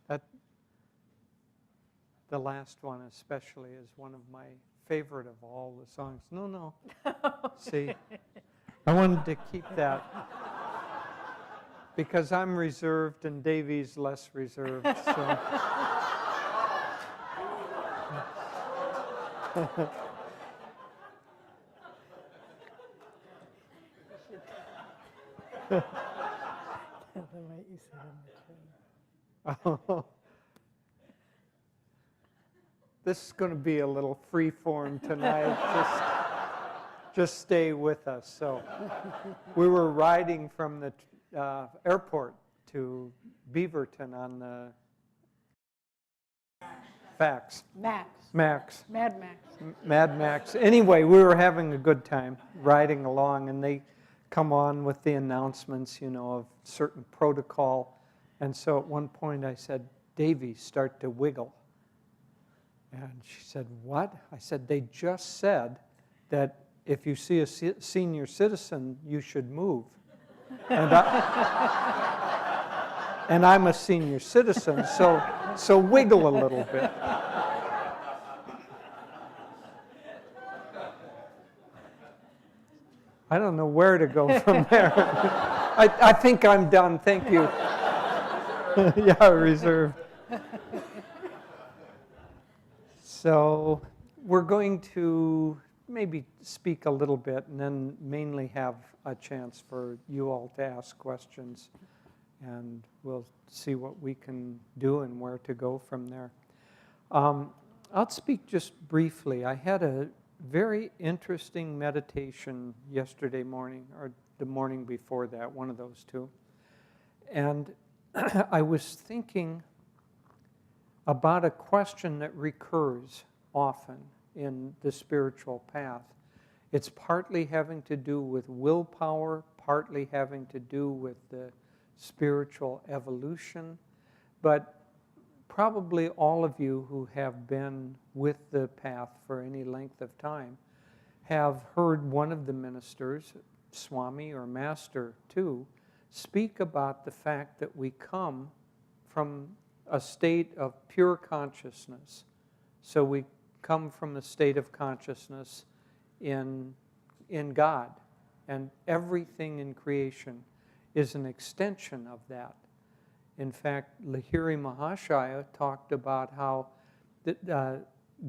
That the last one especially is one of my favorite of all the songs. No. See, I wanted to keep that because I'm reserved and Davey's less reserved. So. Oh. This is going to be a little free form tonight. Just stay with us. So we were riding from the airport to Beaverton on the Mad Max. Anyway, we were having a good time riding along, and they come on with the announcements, of certain protocol. And so at one point I said, Davy, start to wiggle. And she said, what? I said, they just said that if you see a senior citizen, you should move. And, and I'm a senior citizen, so wiggle a little bit. I don't know where to go from there. I think I'm done. Thank you. Yeah, reserved. So we're going to maybe speak a little bit and then mainly have a chance for you all to ask questions. And we'll see what we can do and where to go from there. I'll speak just briefly. I had a very interesting meditation yesterday morning, or the morning before that, one of those two. And I was thinking about a question that recurs often in the spiritual path. It's partly having to do with willpower, partly having to do with the spiritual evolution, but probably all of you who have been with the path for any length of time have heard one of the ministers, Swami or Master too, speak about the fact that we come from a state of pure consciousness. So we come from a state of consciousness in God, and everything in creation is an extension of that. In fact, Lahiri Mahashaya talked about how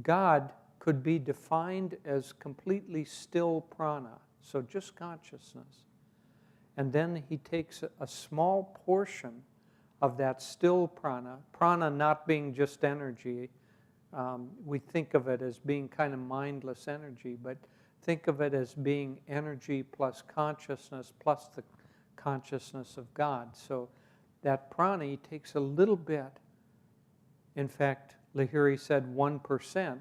God could be defined as completely still prana, so just consciousness. And then he takes a small portion of that still prana not being just energy. We think of it as being kind of mindless energy, but think of it as being energy plus consciousness plus the consciousness of God. So that prana, he takes a little bit. In fact, Lahiri said 1%,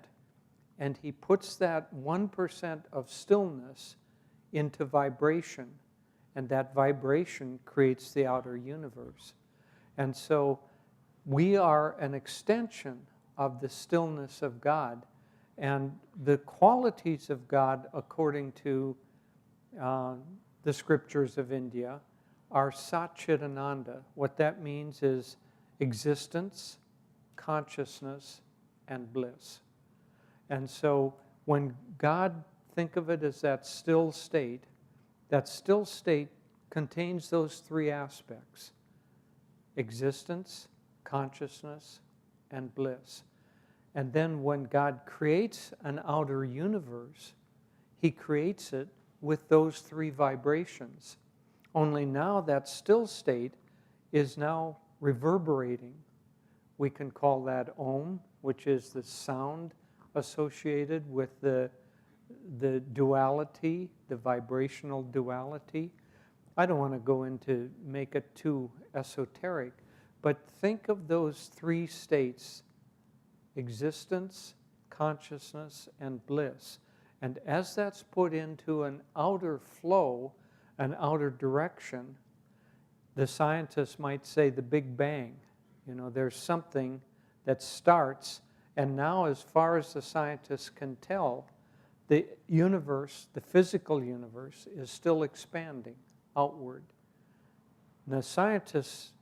and he puts that 1% of stillness into vibration, and that vibration creates the outer universe. And so we are an extension of the stillness of God, and the qualities of God, according to the scriptures of India, are Satchidananda. What that means is existence, consciousness, and bliss. And so when God, think of it as that still state contains those three aspects: existence, consciousness, and bliss. And then when God creates an outer universe, he creates it with those three vibrations. Only now that still state is now reverberating. We can call that Om, which is the sound associated with the duality, the vibrational duality. I don't want to go into make it too esoteric, but think of those three states: existence, consciousness, and bliss. And as that's put into an outer flow, an outer direction, the scientists might say the Big Bang. There's something that starts, and now as far as the scientists can tell, the universe, the physical universe, is still expanding outward. And the scientists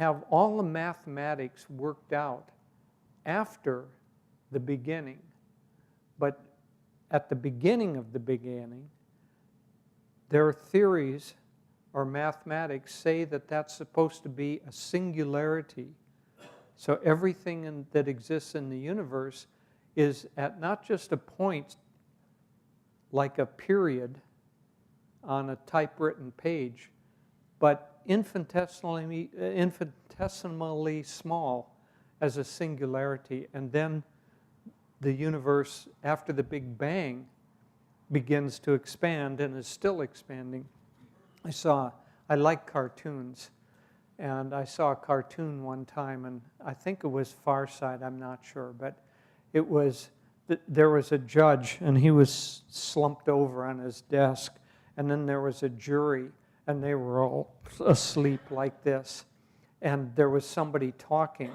have all the mathematics worked out after the beginning. But at the beginning of the beginning, their theories or mathematics say that that's supposed to be a singularity. So everything that exists in the universe is at not just a point like a period on a typewritten page, but infinitesimally small as a singularity. And then the universe, after the Big Bang, begins to expand and is still expanding. I like cartoons, and I saw a cartoon one time, and I think it was Far Side, I'm not sure, but it was, there was a judge, and he was slumped over on his desk, and then there was a jury, and they were all asleep like this, and there was somebody talking,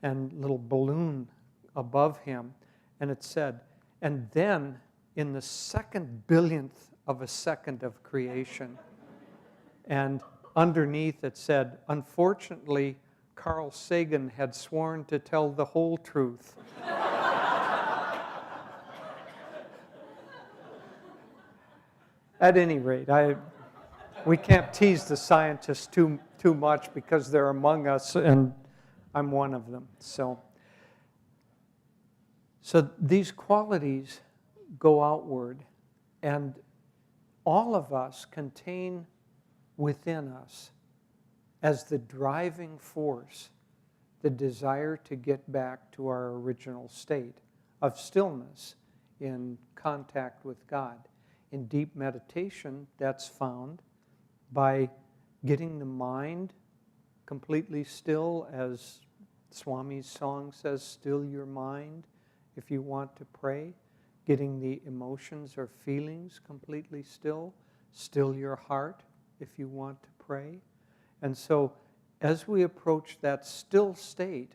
and little balloon above him, and it said, and then in the second billionth of a second of creation, and underneath it said, unfortunately, Carl Sagan had sworn to tell the whole truth. At any rate, we can't tease the scientists too much because they're among us, and I'm one of them. So these qualities go outward, and all of us contain within us as the driving force the desire to get back to our original state of stillness in contact with God. In deep meditation, that's found by getting the mind completely still, as Swami's song says, still your mind if you want to pray. Getting the emotions or feelings completely still your heart if you want to pray. And so as we approach that still state,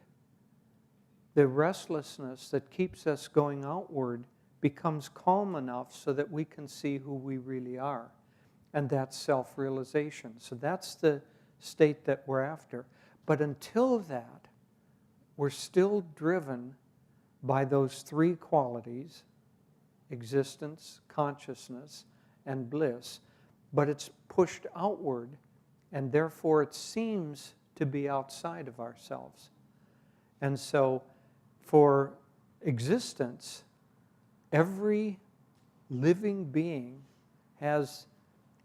the restlessness that keeps us going outward becomes calm enough so that we can see who we really are. And that's self-realization. So that's the state that we're after. But until that, we're still driven by those three qualities: existence, consciousness, and bliss. But it's pushed outward, and therefore it seems to be outside of ourselves. And so for existence, every living being has,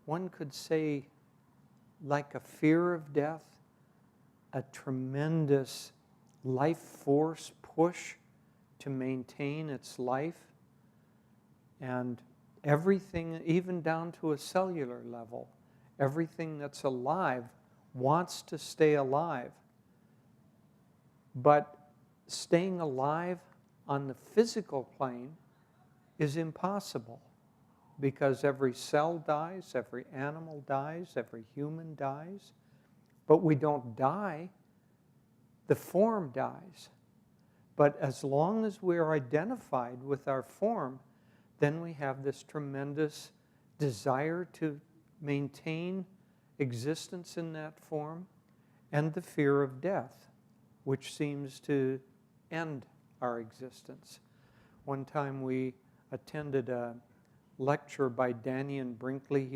one could say, like a fear of death, a tremendous life force push to maintain its life. And everything, even down to a cellular level, everything that's alive wants to stay alive. But staying alive on the physical plane is impossible, because every cell dies, every animal dies, every human dies. But we don't die, the form dies. But as long as we're identified with our form, then we have this tremendous desire to maintain existence in that form, and the fear of death, which seems to end our existence. One time we attended a lecture by Daniel Brinkley.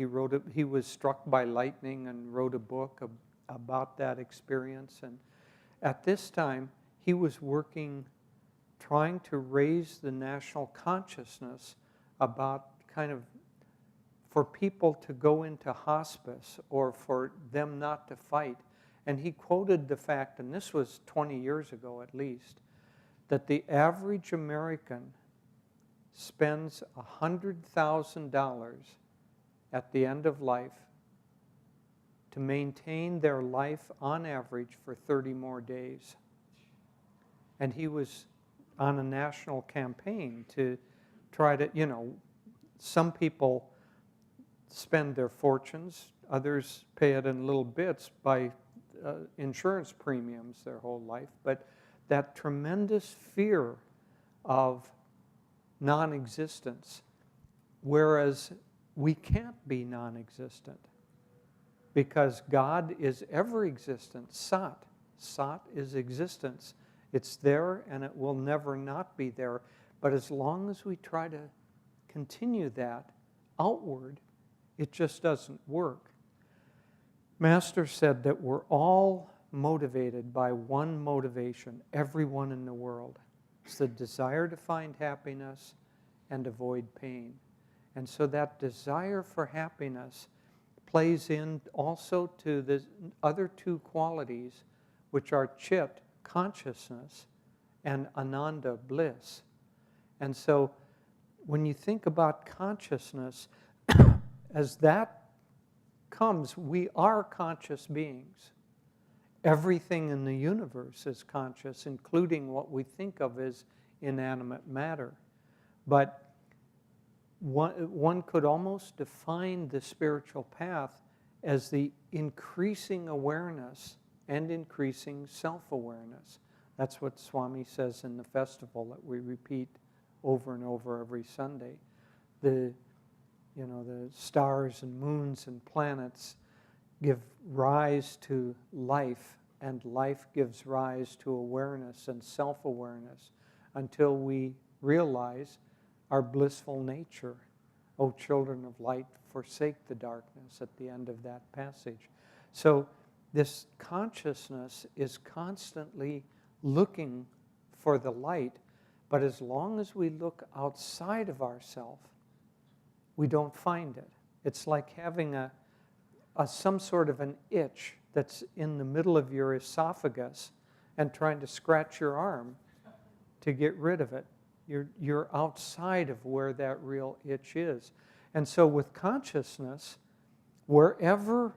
He was struck by lightning and wrote a book about that experience. And at this time, he was working, trying to raise the national consciousness about kind of for people to go into hospice or for them not to fight. And he quoted the fact, and this was 20 years ago at least, that the average American spends $100,000 at the end of life to maintain their life on average for 30 more days. And he was on a national campaign to try to, some people spend their fortunes, others pay it in little bits by insurance premiums their whole life, but that tremendous fear of non-existence, whereas we can't be non-existent because God is ever existent, Sat. Sat is existence. It's there and it will never not be there. But as long as we try to continue that outward, it just doesn't work. Master said that we're all motivated by one motivation, everyone in the world. It's the desire to find happiness and avoid pain. And so that desire for happiness plays in also to the other two qualities, which are chit, consciousness, and ananda, bliss. And so when you think about consciousness, as that comes, we are conscious beings. Everything in the universe is conscious, including what we think of as inanimate matter. But one could almost define the spiritual path as the increasing awareness and increasing self-awareness. That's what Swami says in the festival that we repeat over and over every Sunday. The stars and moons and planets give rise to life, and life gives rise to awareness and self-awareness until we realize our blissful nature. O children of light, forsake the darkness at the end of that passage. So this consciousness is constantly looking for the light, but as long as we look outside of ourselves, we don't find it. It's like having some sort of an itch that's in the middle of your esophagus and trying to scratch your arm to get rid of it. You're outside of where that real itch is. And so with consciousness, wherever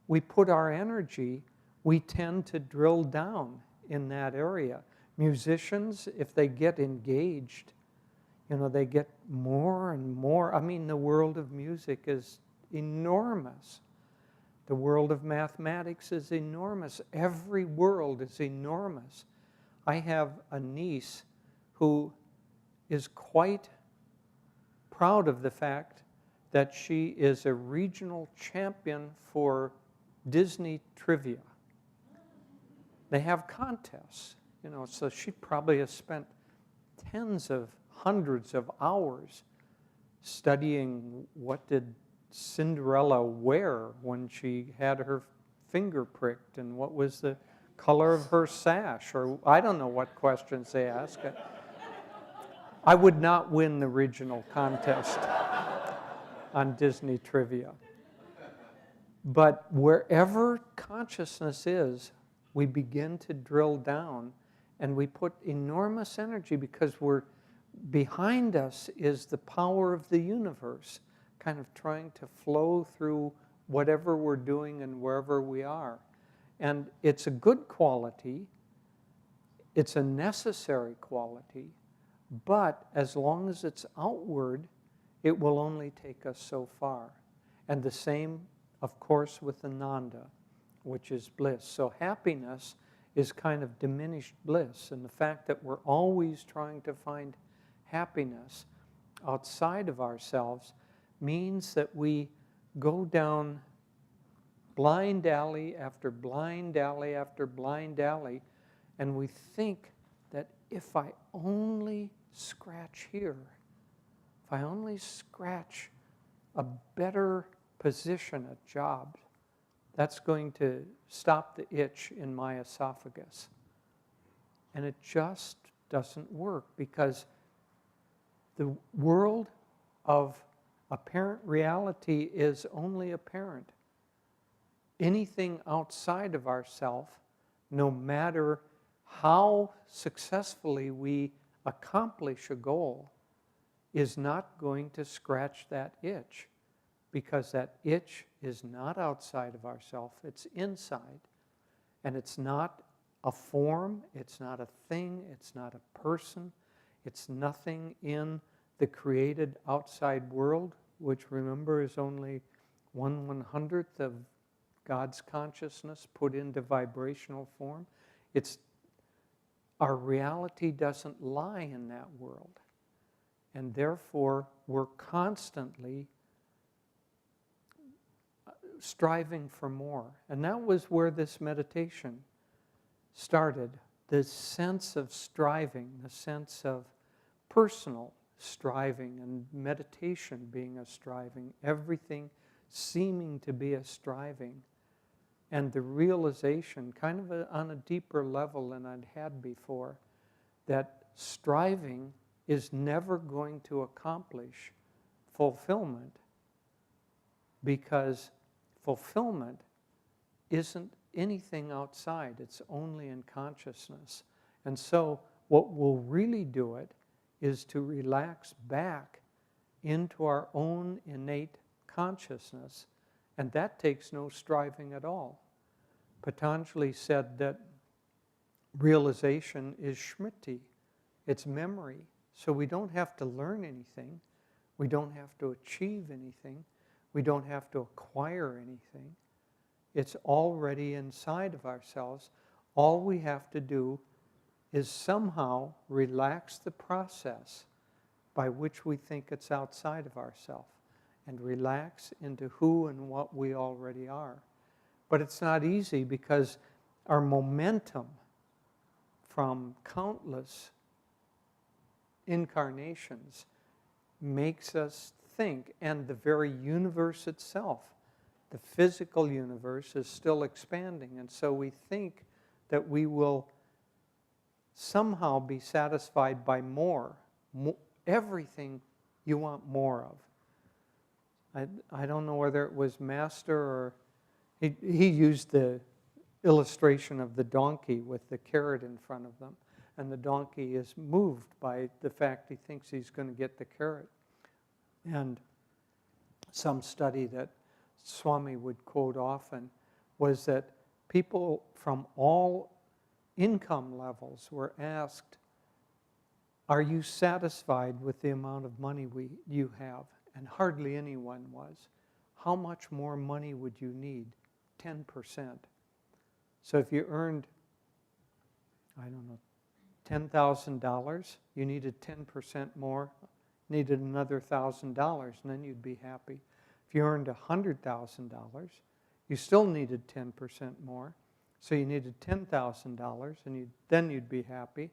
we put our energy, we tend to drill down in that area. Musicians, if they get engaged, they get more and more. I mean, the world of music is enormous. The world of mathematics is enormous. Every world is enormous. I have a niece who is quite proud of the fact that she is a regional champion for Disney trivia. They have contests, so she probably has spent tens of hundreds of hours studying what did Cinderella wear when she had her finger pricked, and what was the color of her sash, or I don't know what questions they ask. I would not win the regional contest on Disney trivia. But wherever consciousness is, we begin to drill down, and we put enormous energy because behind us is the power of the universe, kind of trying to flow through whatever we're doing and wherever we are. And it's a good quality, it's a necessary quality, but as long as it's outward, it will only take us so far. And the same, of course, with Ananda, which is bliss. So happiness is kind of diminished bliss, and the fact that we're always trying to find happiness outside of ourselves means that we go down blind alley after blind alley after blind alley, and we think that if I only scratch here, if I only scratch a better position at jobs, that's going to stop the itch in my esophagus. And it just doesn't work, because the world of apparent reality is only apparent. Anything outside of ourself, no matter how successfully we accomplish a goal, is not going to scratch that itch, because that itch is not outside of ourself, it's inside. And it's not a form, it's not a thing, it's not a person, it's nothing in the created outside world, which, remember, is only 1/100th of God's consciousness put into vibrational form. Our reality doesn't lie in that world. And therefore, we're constantly striving for more. And that was where this meditation started, the sense of striving, the sense of personal striving and meditation being a striving, everything seeming to be a striving, and the realization, kind of on a deeper level than I'd had before, that striving is never going to accomplish fulfillment, because fulfillment isn't anything outside, it's only in consciousness. And so what will really do it is to relax back into our own innate consciousness, and that takes no striving at all. Patanjali said that realization is smriti, it's memory, so we don't have to learn anything, we don't have to achieve anything, we don't have to acquire anything. It's already inside of ourselves. All we have to do is somehow relax the process by which we think it's outside of ourselves and relax into who and what we already are. But it's not easy because our momentum from countless incarnations makes us think, and the very universe itself, the physical universe, is still expanding, and so we think that we will somehow be satisfied by more, everything you want more of. I don't know whether it was Master or he used the illustration of the donkey with the carrot in front of them, and the donkey is moved by the fact he thinks he's going to get the carrot. And some study that Swami would quote often was that people from all income levels were asked, are you satisfied with the amount of money you have? And hardly anyone was. How much more money would you need? 10%. So if you earned, I don't know, $10,000, you needed 10% more, needed another $1,000, and then you'd be happy. If you earned $100,000, you still needed 10% more, so you needed $10,000, and then you'd be happy,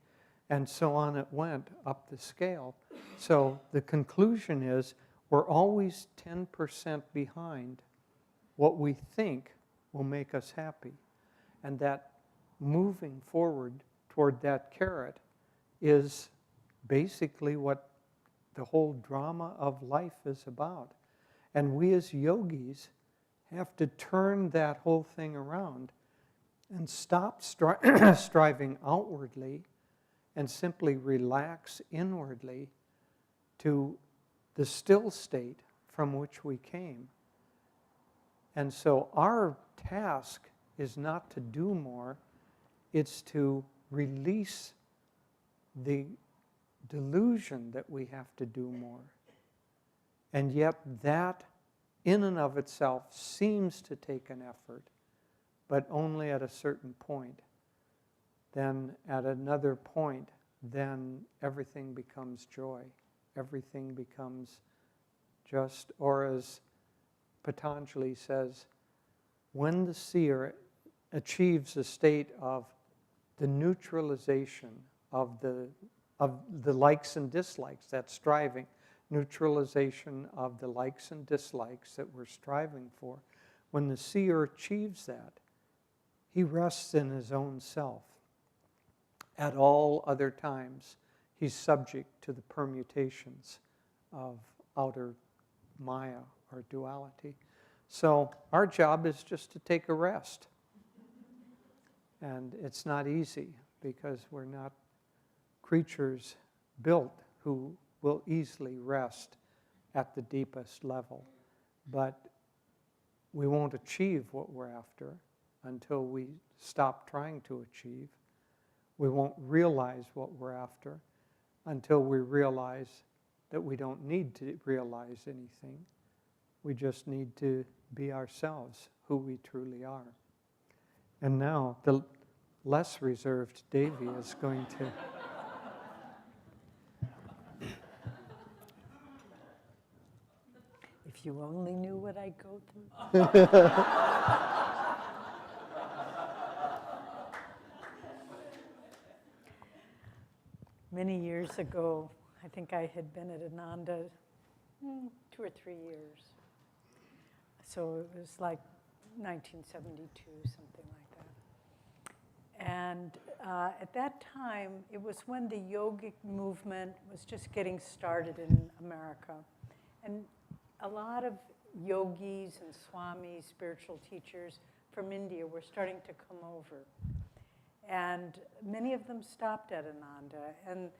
and so on it went up the scale. So the conclusion is we're always 10% behind what we think will make us happy, and that moving forward toward that carrot is basically what the whole drama of life is about. And we as yogis have to turn that whole thing around and stop striving outwardly and simply relax inwardly to the still state from which we came. And so our task is not to do more, it's to release the delusion that we have to do more. And yet that in and of itself seems to take an effort, but only at a certain point. Then at another point, then everything becomes joy. Everything becomes just, or as Patanjali says, when the seer achieves a state of the neutralization of the likes and dislikes, that striving, neutralization of the likes and dislikes that we're striving for, when the seer achieves that, he rests in his own self. At all other times, he's subject to the permutations of outer Maya or duality. So our job is just to take a rest. And it's not easy because we're not creatures built who will easily rest at the deepest level. But we won't achieve what we're after until we stop trying to achieve. We won't realize what we're after until we realize that we don't need to realize anything. We just need to be ourselves, who we truly are. And now the less reserved Devi is going to... If you only knew what I go through. Many years ago, I think I had been at Ananda 2 or 3 years. So it was like 1972, something like that. And at that time, it was when the yogic movement was just getting started in America. And a lot of yogis and swamis, spiritual teachers from India were starting to come over. And many of them stopped at Ananda. And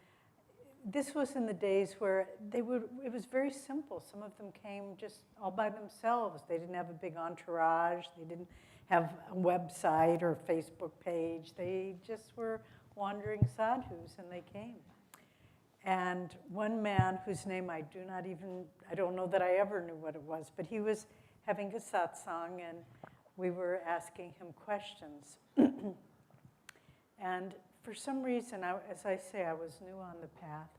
this was in the days where it was very simple. Some of them came just all by themselves. They didn't have a big entourage. They didn't have a website or Facebook page. They just were wandering sadhus, and they came. And one man whose name I don't know that I ever knew what it was, but he was having a satsang, and we were asking him questions. And for some reason, as I say, I was new on the path.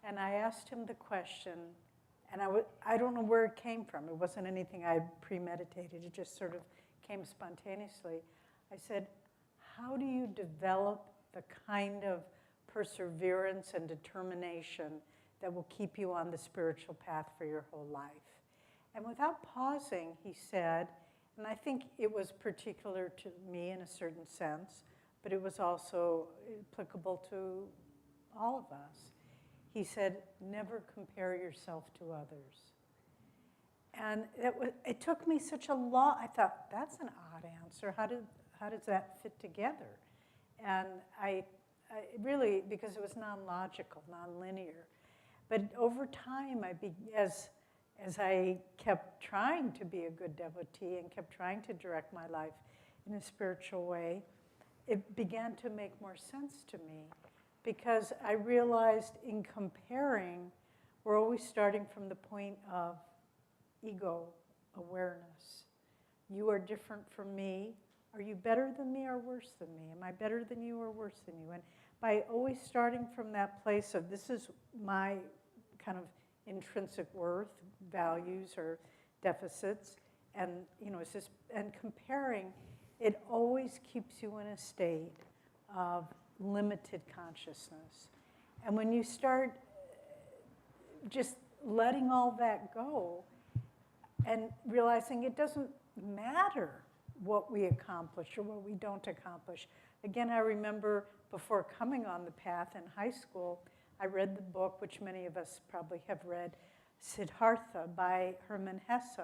And I asked him the question, and I don't know where it came from. It wasn't anything I premeditated. It just sort of came spontaneously. I said, how do you develop the kind of perseverance and determination that will keep you on the spiritual path for your whole life? And without pausing, he said, and I think it was particular to me in a certain sense, but it was also applicable to all of us. He said, never compare yourself to others. And it took me such a long, I thought, that's an odd answer. How does that fit together? And I really, because it was non-logical, non-linear. But over time, as I kept trying to be a good devotee and kept trying to direct my life in a spiritual way, it began to make more sense to me, because I realized in comparing, we're always starting from the point of ego awareness. You are different from me. Are you better than me or worse than me? Am I better than you or worse than you? And by always starting from that place of this is my kind of intrinsic worth, values or deficits, and and comparing, it always keeps you in a state of limited consciousness. And when you start just letting all that go and realizing it doesn't matter what we accomplish or what we don't accomplish. Again, I remember before coming on the path in high school, I read the book, which many of us probably have read, Siddhartha by Hermann Hesse.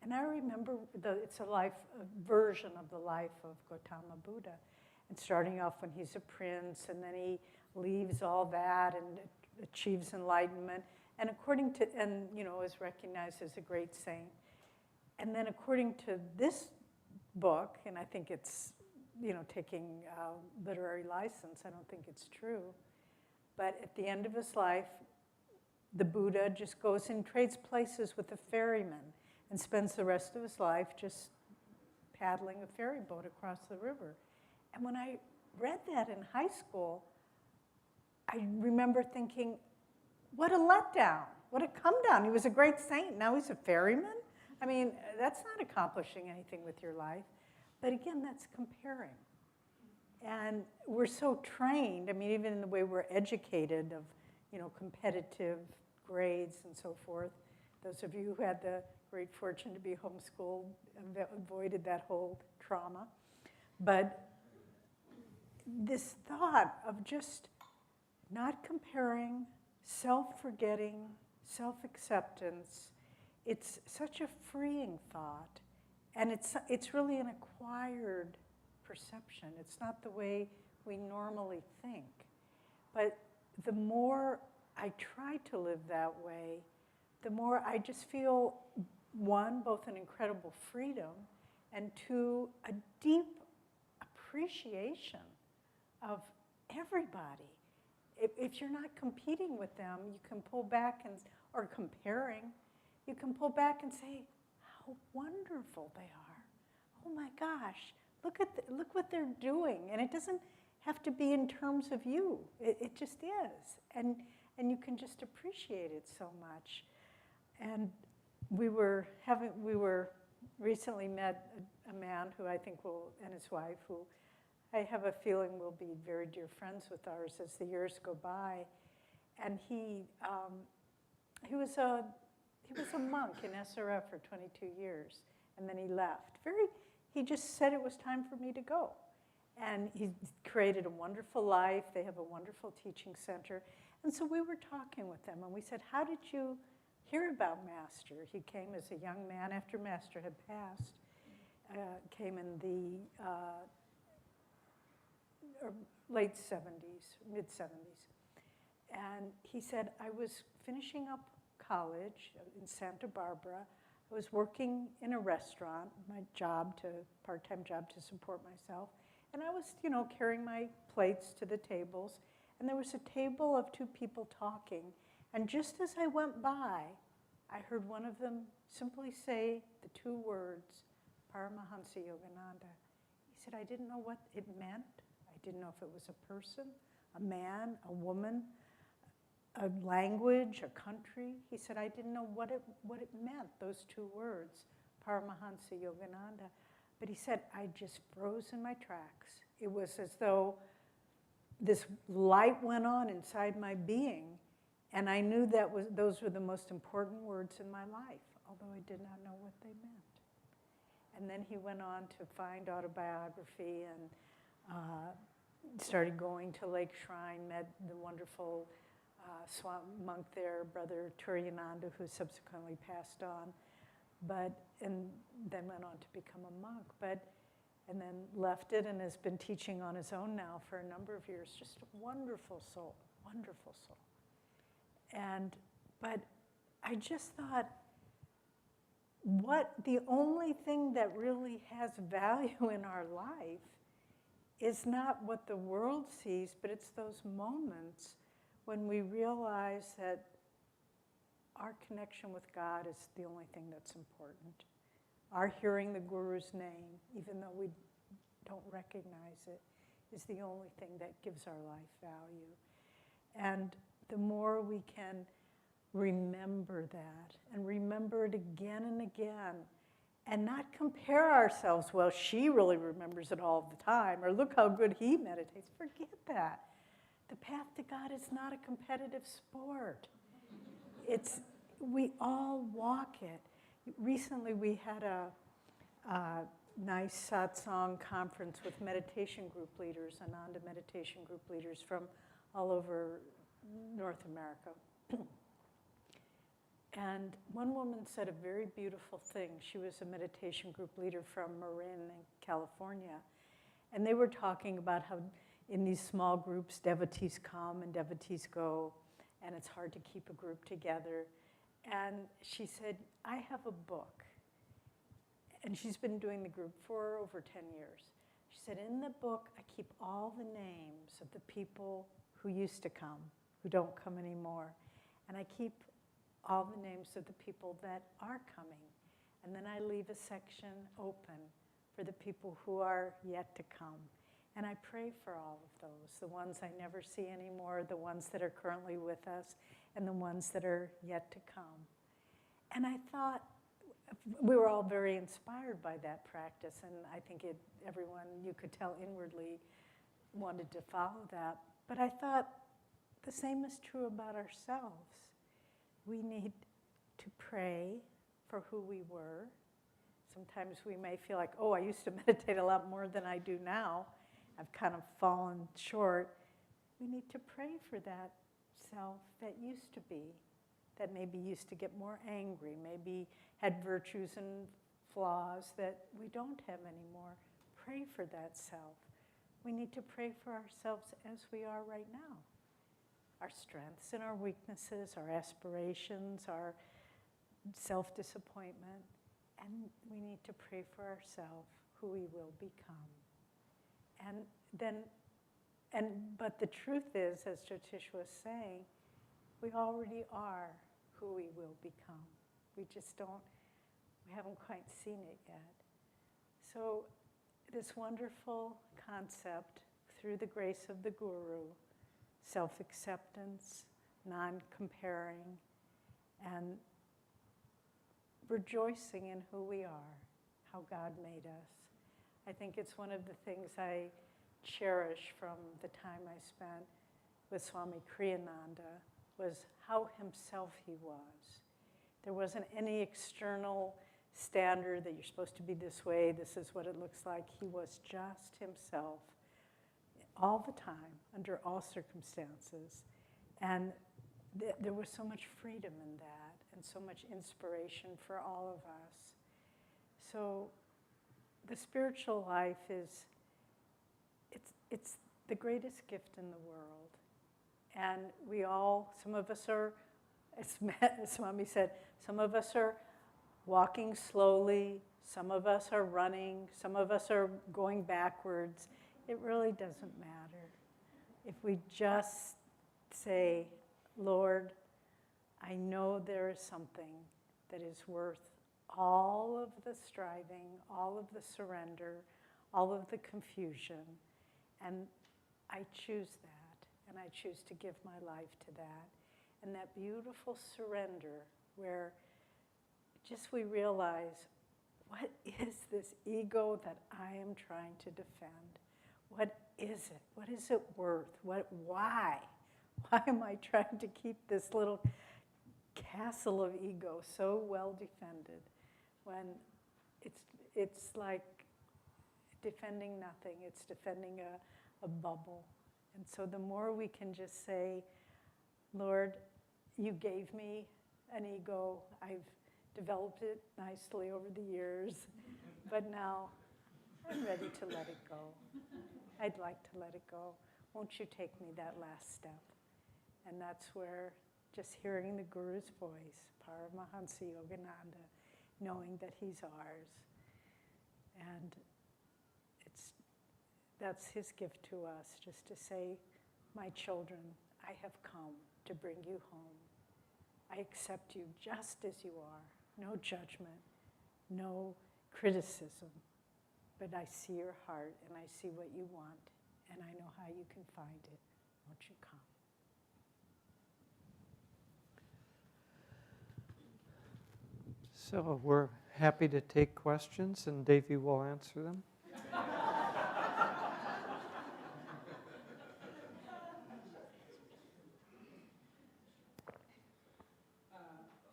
And I remember it's a version of the life of Gautama Buddha. And starting off when he's a prince, and then he leaves all that and achieves enlightenment. And is recognized as a great saint. And then according to this book, and I think it's, taking literary license, I don't think it's true. But at the end of his life, the Buddha just goes and trades places with a ferryman and spends the rest of his life just paddling a ferry boat across the river. And when I read that in high school, I remember thinking, what a letdown, what a come down. He was a great saint, now he's a ferryman? I mean, that's not accomplishing anything with your life. But again, that's comparing. And we're so trained, even in the way we're educated of, competitive grades and so forth. Those of you who had the great fortune to be homeschooled avoided that whole trauma. But this thought of just not comparing, self-forgetting, self-acceptance, it's such a freeing thought. And it's really an acquired perception. It's not the way we normally think. But the more I try to live that way, the more I just feel, one, both an incredible freedom, and two, a deep appreciation of everybody. If you're not competing with them, you can pull back or comparing, you can pull back and say, how wonderful they are. Oh my gosh, look what they're doing. And it doesn't have to be in terms of you. It just is. And you can just appreciate it so much. And we recently met a man who I think and his wife, who I have a feeling we'll be very dear friends with ours as the years go by. And he was a monk in SRF for 22 years, and then he left. He just said it was time for me to go. And he created a wonderful life. They have a wonderful teaching center. And so we were talking with them, and we said, how did you hear about Master? He came as a young man after Master had passed, came in the late 70s, mid-70s. And he said, I was finishing up college in Santa Barbara. I was working in a restaurant, my part-time job to support myself. And I was, carrying my plates to the tables. And there was a table of two people talking. And just as I went by, I heard one of them simply say the two words, Paramahansa Yogananda. He said, I didn't know what it meant. I didn't know if it was a person, a man, a woman, a language, a country. He said, I didn't know what it meant, those two words, Paramahansa Yogananda. But he said, I just froze in my tracks. It was as though this light went on inside my being, and I knew those were the most important words in my life, although I did not know what they meant. And then he went on to find autobiography and started going to Lake Shrine, met the wonderful monk there, Brother Turyananda, who subsequently passed on, and then went on to become a monk, and then left it and has been teaching on his own now for a number of years. Just a wonderful soul, wonderful soul. But I just thought, the only thing that really has value in our life is not what the world sees, but it's those moments when we realize that our connection with God is the only thing that's important. Our hearing the Guru's name, even though we don't recognize it, is the only thing that gives our life value. And the more we can remember that, and remember it again and again, and not compare ourselves, well, she really remembers it all the time, or look how good he meditates. Forget that. The path to God is not a competitive sport. We all walk it. Recently we had a nice satsang conference with meditation group leaders, Ananda meditation group leaders from all over North America. And one woman said a very beautiful thing. She was a meditation group leader from Marin, California. And they were talking about how in these small groups, devotees come and devotees go, and it's hard to keep a group together. And she said, I have a book. And she's been doing the group for over 10 years. She said, in the book, I keep all the names of the people who used to come, who don't come anymore. And I keep all the names of the people that are coming. And then I leave a section open for the people who are yet to come. And I pray for all of those, the ones I never see anymore, the ones that are currently with us, and the ones that are yet to come. And I thought, we were all very inspired by that practice, and I think everyone, you could tell inwardly, wanted to follow that. But I thought the same is true about ourselves. We need to pray for who we were. Sometimes we may feel like, I used to meditate a lot more than I do now. I've kind of fallen short. We need to pray for that self that used to be, that maybe used to get more angry, maybe had virtues and flaws that we don't have anymore. Pray for that self. We need to pray for ourselves as we are right now. Our strengths and our weaknesses, our aspirations, our self-disappointment. And we need to pray for ourselves, who we will become. But the truth is, as Jyotish was saying, we already are who we will become. We haven't quite seen it yet. So this wonderful concept, through the grace of the Guru, self-acceptance, non-comparing, and rejoicing in who we are, how God made us. I think it's one of the things I cherish from the time I spent with Swami Kriyananda was how himself he was. There wasn't any external standard that you're supposed to be this way, this is what it looks like. He was just himself all the time, under all circumstances. And there was so much freedom in that and so much inspiration for all of us. So the spiritual life is, it's the greatest gift in the world. And we all, some of us are, as Swami said, some of us are walking slowly, some of us are running, some of us are going backwards. It really doesn't matter. If we just say, Lord, I know there is something that is worth all of the striving, all of the surrender, all of the confusion, and I choose that, and I choose to give my life to that. And that beautiful surrender where just we realize, what is this ego that I am trying to defend? What is it? What is it worth? Why? Why am I trying to keep this little castle of ego so well defended when it's like defending nothing, it's defending a bubble. And so the more we can just say, Lord, you gave me an ego, I've developed it nicely over the years, but now I'm ready to let it go. I'd like to let it go. Won't you take me that last step? And that's where just hearing the Guru's voice, Paramahansa Yogananda, knowing that he's ours. And that's his gift to us, just to say, my children, I have come to bring you home. I accept you just as you are. No judgment, no criticism. But I see your heart and I see what you want and I know how you can find it. Won't you come? So we're happy to take questions, and Devi will answer them.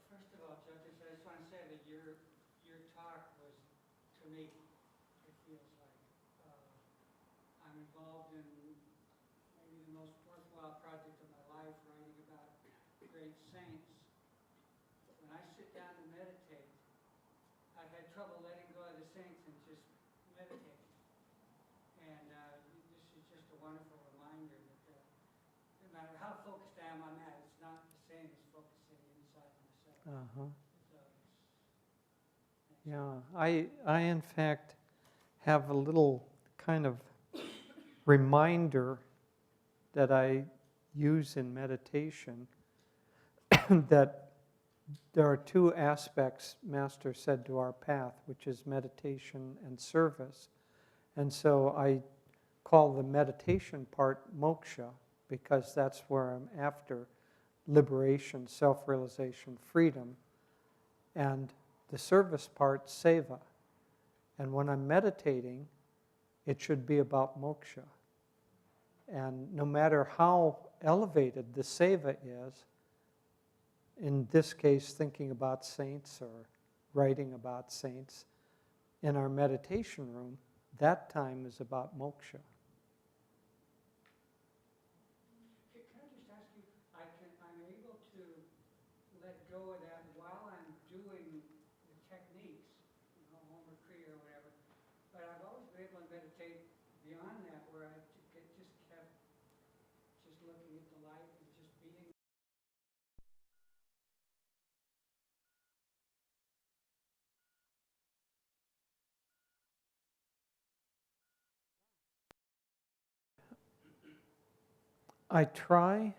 First of all, Jyotish, I just want to say that your talk was, to me, it feels like I'm involved in maybe the most worthwhile project of my life, writing about great saints. When I sit down to meditate, I've had trouble letting go of the saints and just meditating. And this is just a wonderful reminder that no matter how focused I am on that, it's not the same as focusing inside myself. Uh-huh. So Yeah, I in fact have a little kind of reminder that I use in meditation that there are two aspects Master said to our path, which is meditation and service. And so I call the meditation part moksha because that's where I'm after liberation, self-realization, freedom, and the service part, seva. And when I'm meditating, it should be about moksha. And no matter how elevated the seva is, in this case, thinking about saints or writing about saints, in our meditation room, that time is about moksha. can I just ask you, I'm able to let go of that while I'm doing the techniques, Om or Kriya or whatever, but I've always been able to meditate beyond that where I just kept just looking at the light and just being. I try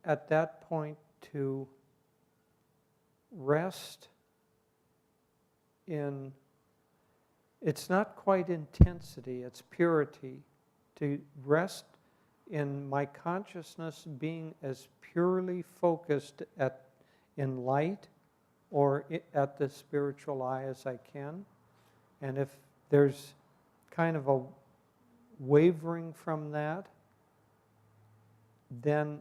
at that point to rest in, it's not quite intensity, it's purity, to rest in my consciousness being as purely focused in light or at the spiritual eye as I can. And if there's kind of a wavering from that, then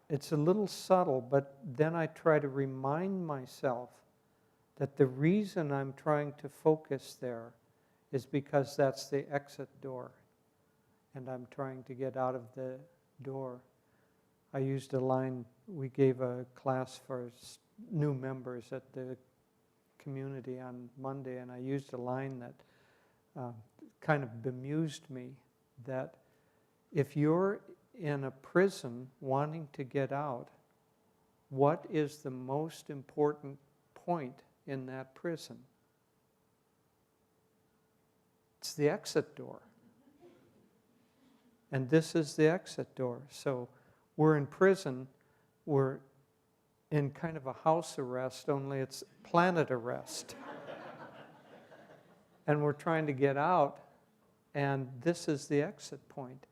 it's a little subtle, but then I try to remind myself that the reason I'm trying to focus there is because that's the exit door, and I'm trying to get out of the door. I used a line, we gave a class for new members at the community on Monday, and I used a line that kind of bemused me, that if you're in a prison wanting to get out, what is the most important point in that prison? It's the exit door. And this is the exit door. So we're in prison, we're in kind of a house arrest, only it's planet arrest. And we're trying to get out, and this is the exit point.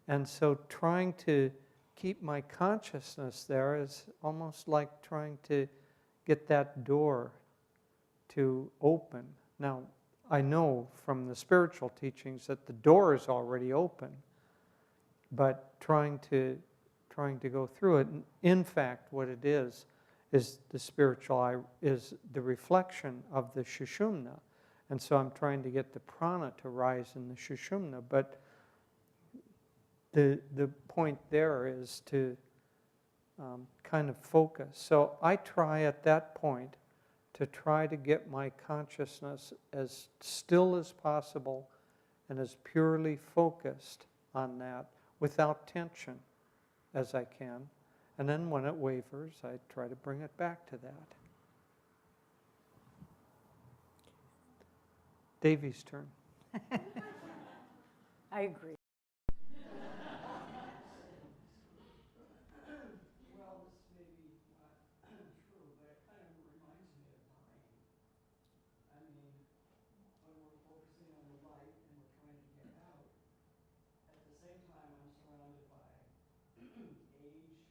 And so trying to keep my consciousness there is almost like trying to get that door to open. Now, I know from the spiritual teachings that the door is already open, but trying to go through it. And in fact, what it is the spiritual eye, is the reflection of the Sushumna. And so I'm trying to get the prana to rise in the Sushumna, but the point there is to kind of focus. So I try at that point to try to get my consciousness as still as possible and as purely focused on that without tension as I can. And then when it wavers, I try to bring it back to that. Devi's turn. I agree. Well, this may be not true, but it kind of reminds me of dying. I mean, when we're focusing on the light and we're trying to get out, at the same time I'm surrounded by age, limitations,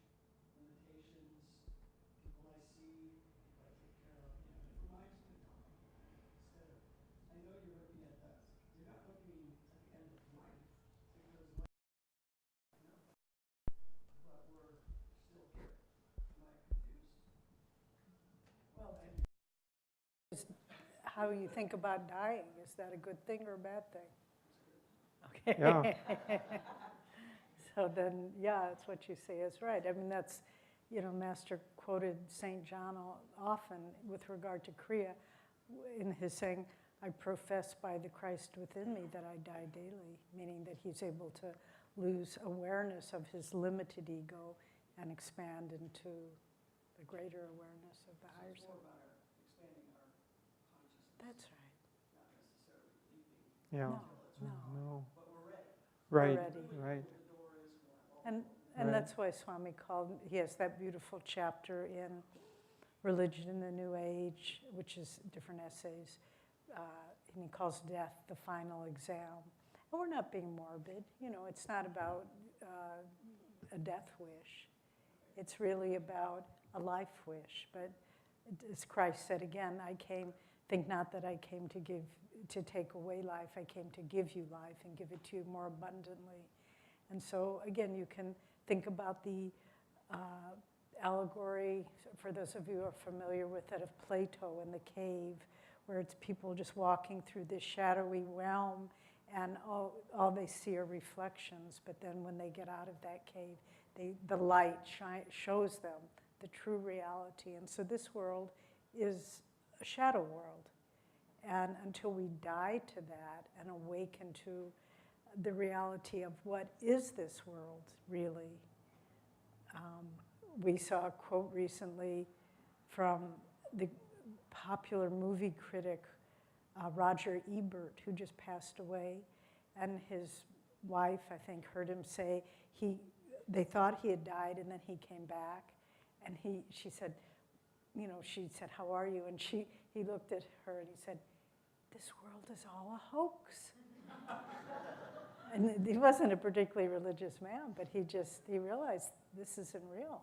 people I see, people I take care of, and it reminds me of dying. Instead of, I know you're looking at that, you're not looking at the end of life, because life, but we're still here. Am I confused? Well, how you think about dying, is that a good thing or a bad thing? Okay. Yeah. So then, yeah, it's what you say is right. I mean, that's, Master quoted St. John often with regard to Kriya in his saying, I profess by the Christ within me that I die daily, meaning that he's able to lose awareness of his limited ego and expand into the greater awareness of the higher self. Expanding our consciousness. That's right. Not necessarily leaving. Yeah. No. No. But we're ready. Right. Already. Right. The door is one. And Right. that's why Swami he has that beautiful chapter in Religion in the New Age, which is different essays, and he calls death the final exam. And we're not being morbid, it's not about a death wish. It's really about a life wish. But as Christ said again, think not that I came to take away life, I came to give you life and give it to you more abundantly. And so, again, you can think about the allegory, for those of you who are familiar with it, of Plato in the cave, where it's people just walking through this shadowy realm, and all they see are reflections. But then when they get out of that cave, the light shows them the true reality. And so this world is a shadow world. And until we die to that and awaken to the reality of what is this world, really. We saw a quote recently from the popular movie critic Roger Ebert, who just passed away, and his wife, I think, heard him say they thought he had died, and then he came back, and she said, how are you? And he looked at her and he said, this world is all a hoax. And he wasn't a particularly religious man, but he realized this isn't real.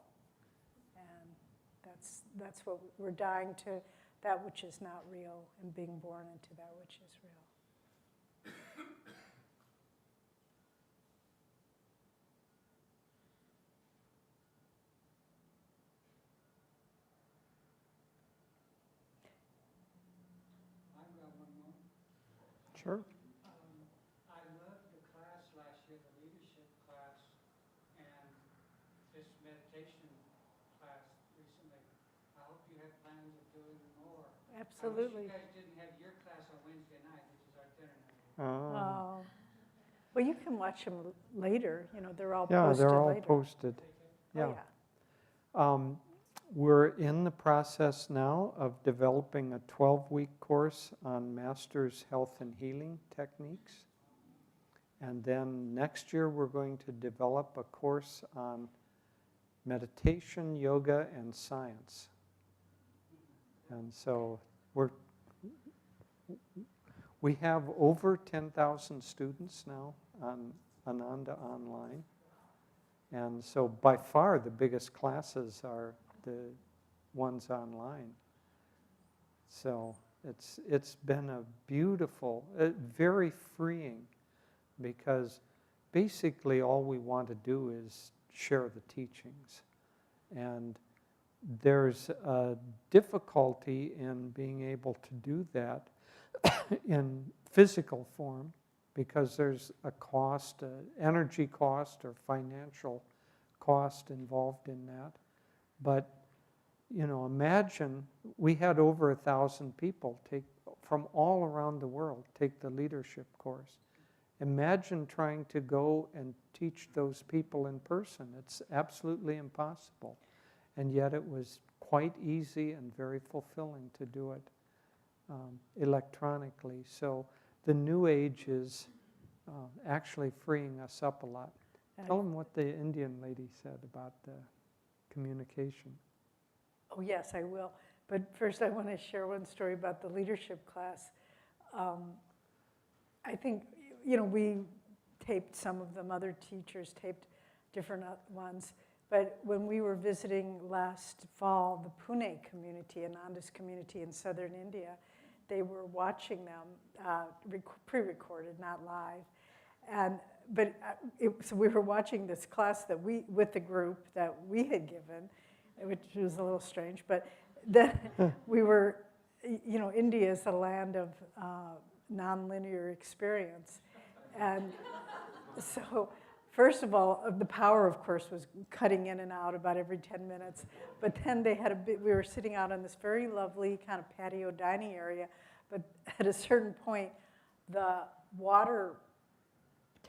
And that's what we're dying to, that which is not real, and being born into that which is real. Sure. I loved the class last year, the leadership class, and this meditation class recently. I hope you have plans of doing more. Absolutely. I wish you guys didn't have your class on Wednesday night, which is our dinner night. Oh. Well, you can watch them later. You know, they're all Yeah, posted they're all later. posted. Oh, Yeah. We're in the process now of developing a 12-week course on Master's Health and Healing Techniques. And then next year we're going to develop a course on meditation, yoga, and science. And so we have over 10,000 students now on Ananda Online. And so by far the biggest classes are the ones online. So it's been a beautiful, very freeing, because basically all we want to do is share the teachings. And there's a difficulty in being able to do that in physical form, because there's a cost, energy cost or financial cost involved in that. But, you know, imagine we had over 1,000 people from all around the world take the leadership course. Imagine trying to go and teach those people in person. It's absolutely impossible. And yet it was quite easy and very fulfilling to do it electronically. So the new age is actually freeing us up a lot. Tell them what the Indian lady said about the communication. Oh, yes, I will. But first I want to share one story about the leadership class. I think, you know, we taped some of them, other teachers taped different ones. But when we were visiting last fall, the Pune community, Ananda's community in southern India, they were watching them, pre-recorded, not live. So we were watching this class that with the group that we had given, which was a little strange. But then we were, you know, India is a land of nonlinear experience. And so, first of all, the power, of course, was cutting in and out about every 10 minutes. But then they had we were sitting out on this very lovely kind of patio dining area. But at a certain point, the water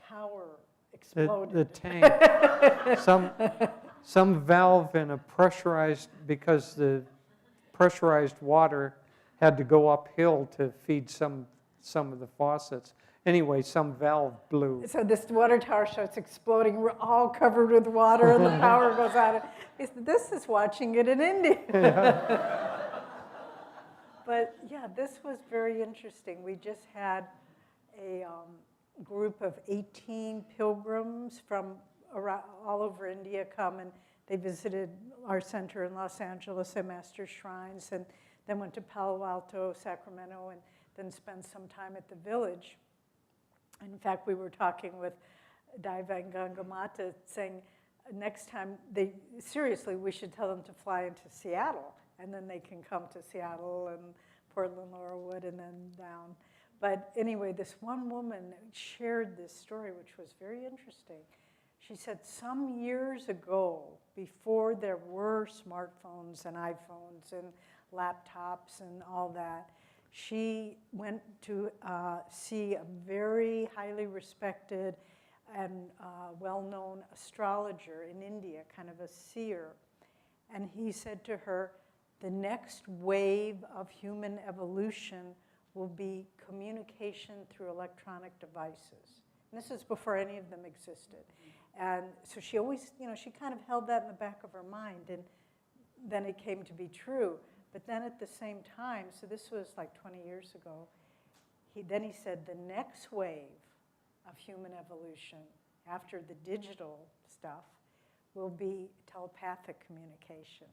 tower exploded. The tank, some valve in a pressurized, because the pressurized water had to go uphill to feed some of the faucets. Anyway, some valve blew. So this water tower starts exploding. We're all covered with water, and the power goes out. He said, "This is watching it in India." Yeah. But yeah, this was very interesting. We just had a group of 18 pilgrims from all over India come, and they visited our center in Los Angeles at Master Shrines, and then went to Palo Alto, Sacramento, and then spent some time at the village. In fact, we were talking with Daiva and Gangamata, saying next time, seriously, we should tell them to fly into Seattle, and then they can come to Seattle and Portland, Laurelwood, and then down. But anyway, this one woman shared this story, which was very interesting. She said some years ago, before there were smartphones and iPhones and laptops and all that, she went to see a very highly respected and well-known astrologer in India, kind of a seer. And he said to her, the next wave of human evolution will be communication through electronic devices. And this is before any of them existed. And so she always, you know, she kind of held that in the back of her mind, and then it came to be true. But then at the same time, so this was like 20 years ago, he said the next wave of human evolution after the digital stuff will be telepathic communication.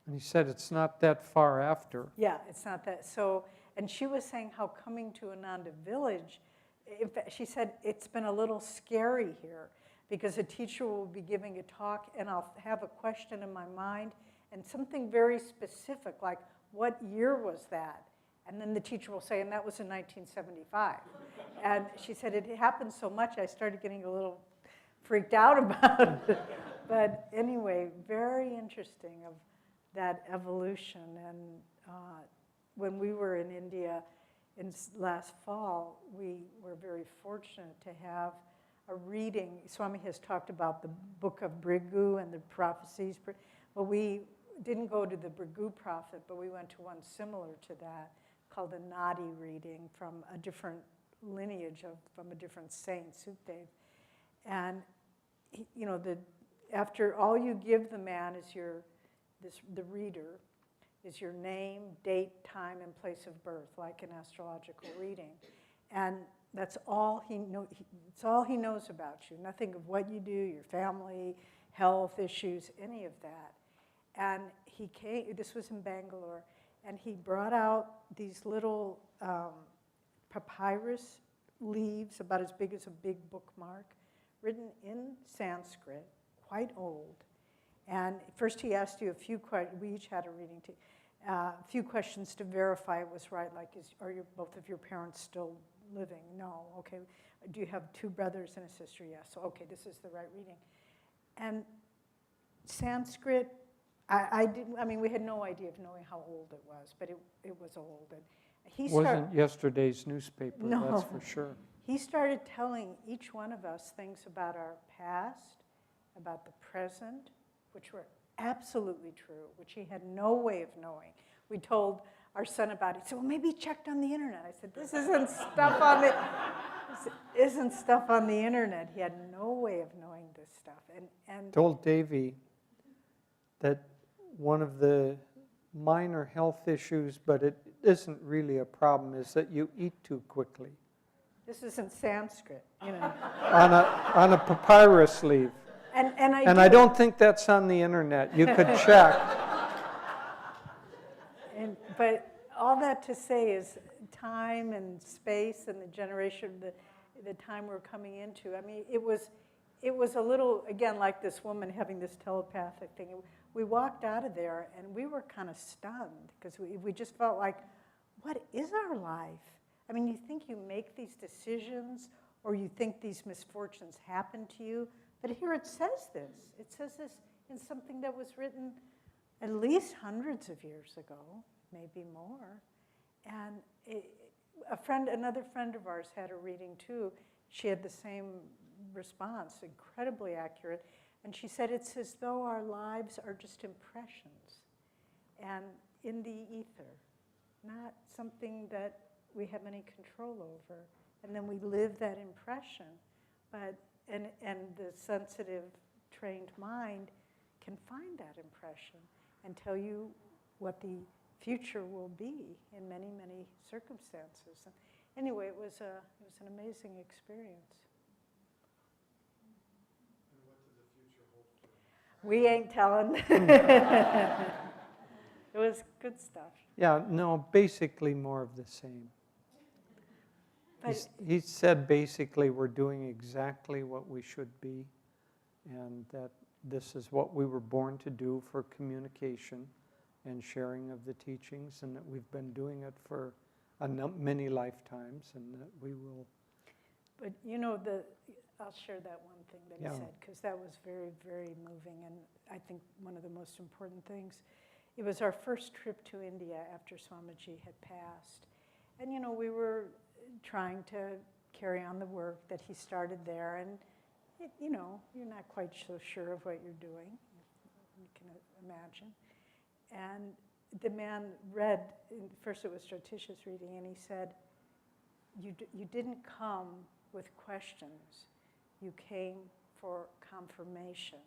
And he said it's not that far after. Yeah, it's not that. So, and she was saying how coming to Ananda Village, in fact, she said it's been a little scary here because a teacher will be giving a talk and I'll have a question in my mind and something very specific, like what year was that? And then the teacher will say, and that was in 1975. And she said, it happened so much, I started getting a little freaked out about it. But anyway, very interesting of that evolution. And when we were in India last fall, we were very fortunate to have a reading. Swami has talked about the book of Brigu and the prophecies. Well, we didn't go to the Brigu prophet, but we went to one similar to that, called a Nadi reading from a different lineage from a different saint, Sukhdev. And after all you give the man is the reader, is your name, date, time, and place of birth, like an astrological reading. And that's all it's all he knows about you. Nothing of what you do, your family, health issues, any of that. And he came, this was in Bangalore, and he brought out these little papyrus leaves about as big as a big bookmark, written in Sanskrit, quite old. And first he asked you a few questions. We each had a reading, a few questions to verify it was right, like are both of your parents still living? No. Okay. Do you have 2 brothers and a sister? Yes. So, okay, this is the right reading. And Sanskrit, we had no idea of knowing how old it was, but it was old. And Wasn't yesterday's newspaper, No. that's for sure. He started telling each one of us things about our past, about the present, which were absolutely true, which he had no way of knowing. We told our son about it. He said, well, maybe he checked on the internet. I said, this isn't stuff on the internet. He had no way of knowing this stuff. And Told Devi that one of the minor health issues, but it isn't really a problem, is that you eat too quickly. this isn't Sanskrit, On a papyrus leaf. And I don't think that's on the internet. You could check. But all that to say is time and space and the generation, the time we're coming into. I mean, it was a little, again, like this woman having this telepathic thing. We walked out of there and we were kind of stunned because we just felt like, what is our life? I mean, you think you make these decisions or you think these misfortunes happen to you, but here it says this. It says this in something that was written at least hundreds of years ago, maybe more. And another friend of ours had a reading too. She had the same response, incredibly accurate. And she said, it's as though our lives are just impressions and in the ether, not something that we have any control over. And then we live that impression. And the sensitive, trained mind can find that impression and tell you what the future will be in many, many circumstances. And anyway, it was an amazing experience. And what does the future hold for you? We ain't telling. It was good stuff. Yeah, no, basically more of the same. But He said basically we're doing exactly what we should be, and that this is what we were born to do for communication and sharing of the teachings, and that we've been doing it for many lifetimes, and that we will. But I'll share that one thing that he said, because that was very, very moving, and I think one of the most important things. It was our first trip to India after Swamiji had passed. And, we were trying to carry on the work that he started there, and, you're not quite so sure of what you're doing, you can imagine. And the man read, first it was Jyotish's reading, and he said, you didn't come with questions, you came for confirmation,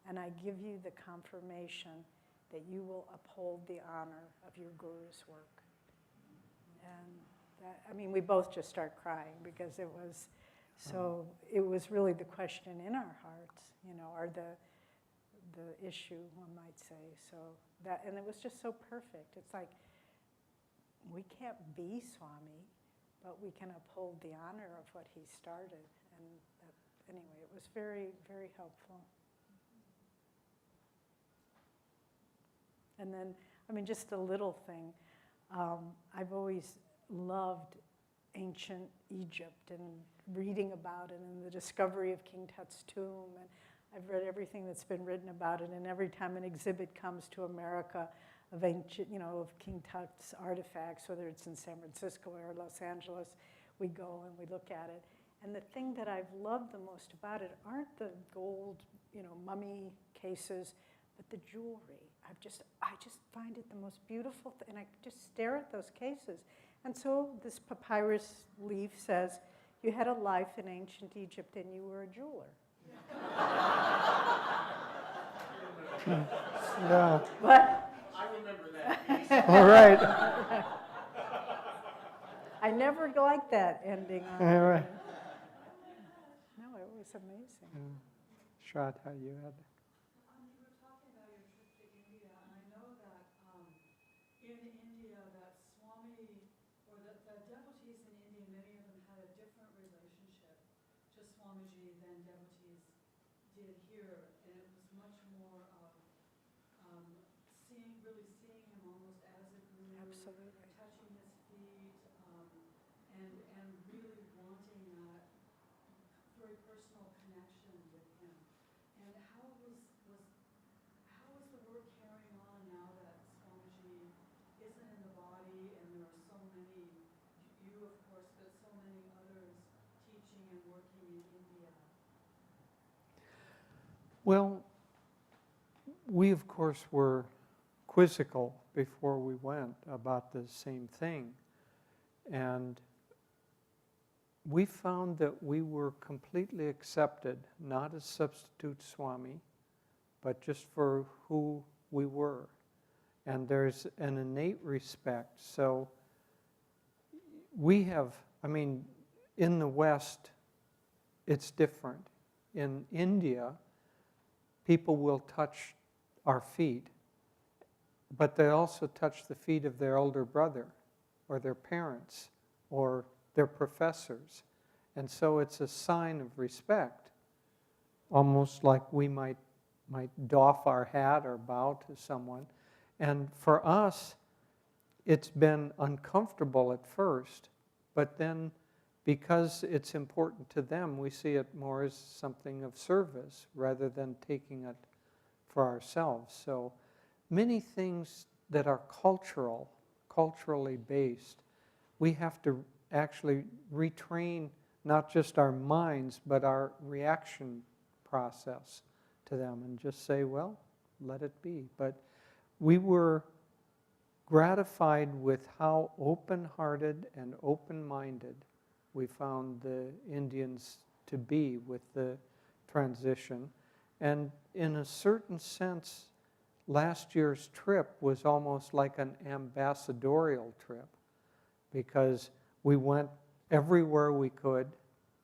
and I give you the confirmation that you will uphold the honor of your guru's work. And we both just start crying because it was really the question in our hearts, are the issue, one might say. And it was just so perfect. It's like, we can't be Swami, but we can uphold the honor of what he started. And anyway, it was very, very helpful. And then, just a little thing. I've always loved ancient Egypt and reading about it and the discovery of King Tut's tomb. And I've read everything that's been written about it. And every time an exhibit comes to America of ancient, of King Tut's artifacts, whether it's in San Francisco or Los Angeles, we go and we look at it. And the thing that I've loved the most about it aren't the gold, mummy cases, but the jewelry. I just find it the most beautiful, and I just stare at those cases. And so this papyrus leaf says, you had a life in ancient Egypt and you were a jeweler. Yeah. But I remember that. All right. I never liked that ending on All right. No, it was amazing. Shraddha, you had. You were talking about your trip to India, and I know that in India, that Swami, or the devotees in India, many of them had a different relationship to Swamiji than devotees did here, and it was much more of really seeing him almost as a guru, Absolutely. touching his feet, and really wanting that very personal connection with him. And how was the work carrying on now that Swamiji isn't in the body, and there are so many, you of course, but so many others teaching and working in India? Well, we of course were quizzical before we went about the same thing. And we found that we were completely accepted, not as substitute Swami, but just for who we were. And there's an innate respect. So we have, in the West, it's different. In India, people will touch our feet, but they also touch the feet of their older brother or their parents or their professors. And so it's a sign of respect, almost like we might doff our hat or bow to someone. And for us, it's been uncomfortable at first, but then because it's important to them, we see it more as something of service rather than taking it for ourselves. So many things that are culturally based, we have to actually retrain not just our minds, but our reaction process to them and just say, well, let it be. But we were gratified with how open-hearted and open-minded we found the Indians to be with the transition. And in a certain sense, last year's trip was almost like an ambassadorial trip because we went everywhere we could.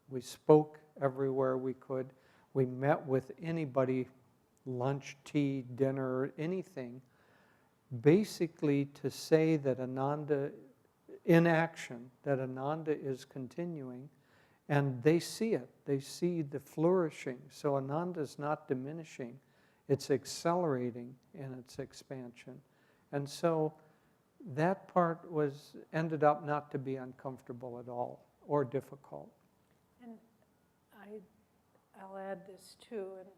We spoke everywhere we could. We met with anybody, lunch, tea, dinner, anything, basically to say that Ananda, in action, that Ananda is continuing, and they see it. They see the flourishing. So Ananda is not diminishing. It's accelerating in its expansion. And so that part ended up not to be uncomfortable at all or difficult. And I'll add this too, and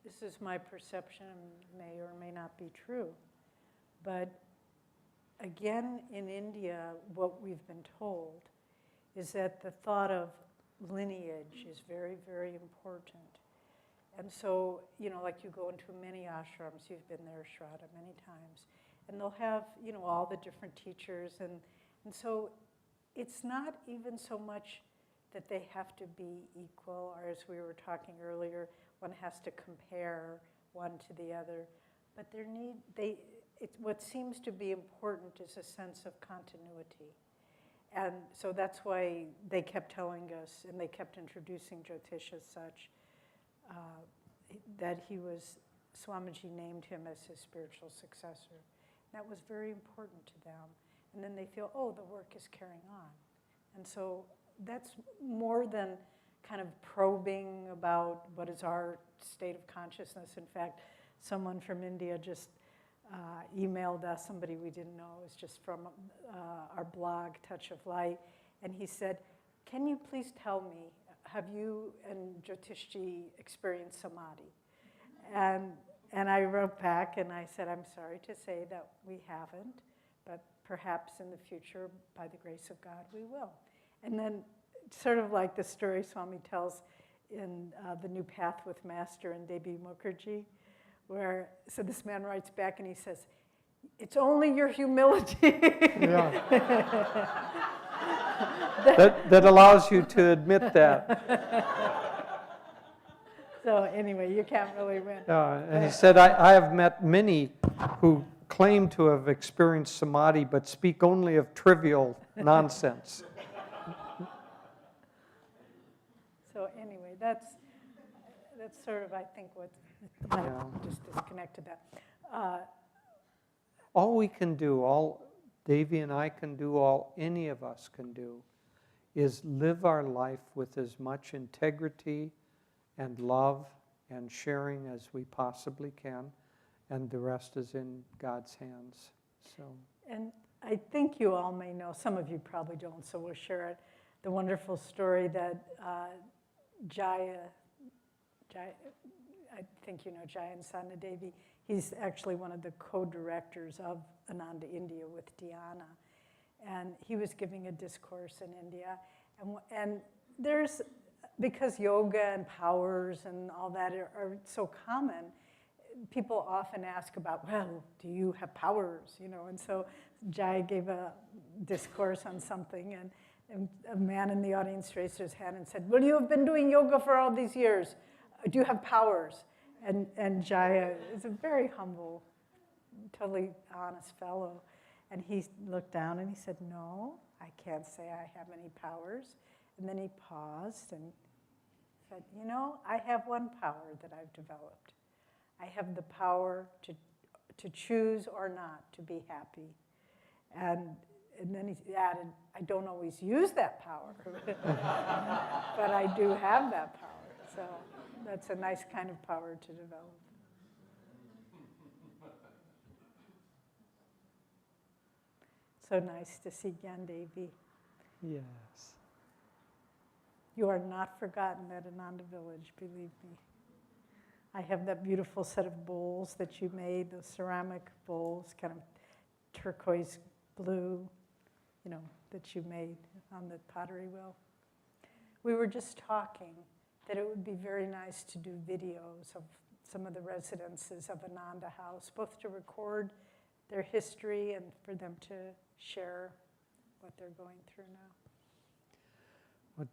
this is my perception, may or may not be true. But again, in India, what we've been told is that the thought of lineage is very, very important. And so, like you go into many ashrams, you've been there, Shraddha, many times, and they'll have, all the different teachers. And so it's not even so much that they have to be equal, or as we were talking earlier, one has to compare one to the other. But what seems to be important is a sense of continuity. And so that's why they kept telling us, and they kept introducing Jyotish as such, that Swamiji named him as his spiritual successor. That was very important to them. And then they feel, the work is carrying on. And so that's more than kind of probing about what is our state of consciousness. In fact, someone from India just emailed us, somebody we didn't know, it was just from our blog, Touch of Light, and he said, can you please tell me, have you and Jyotishji experienced samadhi? And I wrote back and I said, I'm sorry to say that we haven't, but perhaps in the future, by the grace of God, we will. And then, sort of like the story Swami tells in The New Path with Master and Devi Mukherjee, where, so this man writes back and he says, it's only your humility. Yeah. that allows you to admit that. So anyway, you can't really win. And he said, I have met many who claim to have experienced samadhi but speak only of trivial nonsense. So anyway, that's sort of, I think, what I just disconnected that. All we can do, all Devi and I can do, all any of us can do, is live our life with as much integrity and love and sharing as we possibly can, and the rest is in God's hands. So. And I think you all may know, some of you probably don't, so we'll share it, the wonderful story that Jaya, I think you know Jaya and Sadhana Devi, he's actually one of the co-directors of Ananda India with Dhyana. And he was giving a discourse in India. And there's, because yoga and powers and all that are so common, people often ask about, well, do you have powers? You know, and so Jaya gave a discourse on something, and a man in the audience raised his hand and said, well, you have been doing yoga for all these years. Do you have powers? And Jaya is a very humble, totally honest fellow. And he looked down and he said, no, I can't say I have any powers. And then he paused and said, you know, I have one power that I've developed. I have the power to choose or not to be happy. And then he added, I don't always use that power, but I do have that power. So that's a nice kind of power to develop. So nice to see Gyan Devi. Yes. You are not forgotten at Ananda Village, believe me. I have that beautiful set of bowls that you made, those ceramic bowls, kind of turquoise blue, you know, that you made on the pottery wheel. We were just talking that it would be very nice to do videos of some of the residences of Ananda House, both to record their history and for them to share what they're going through now. What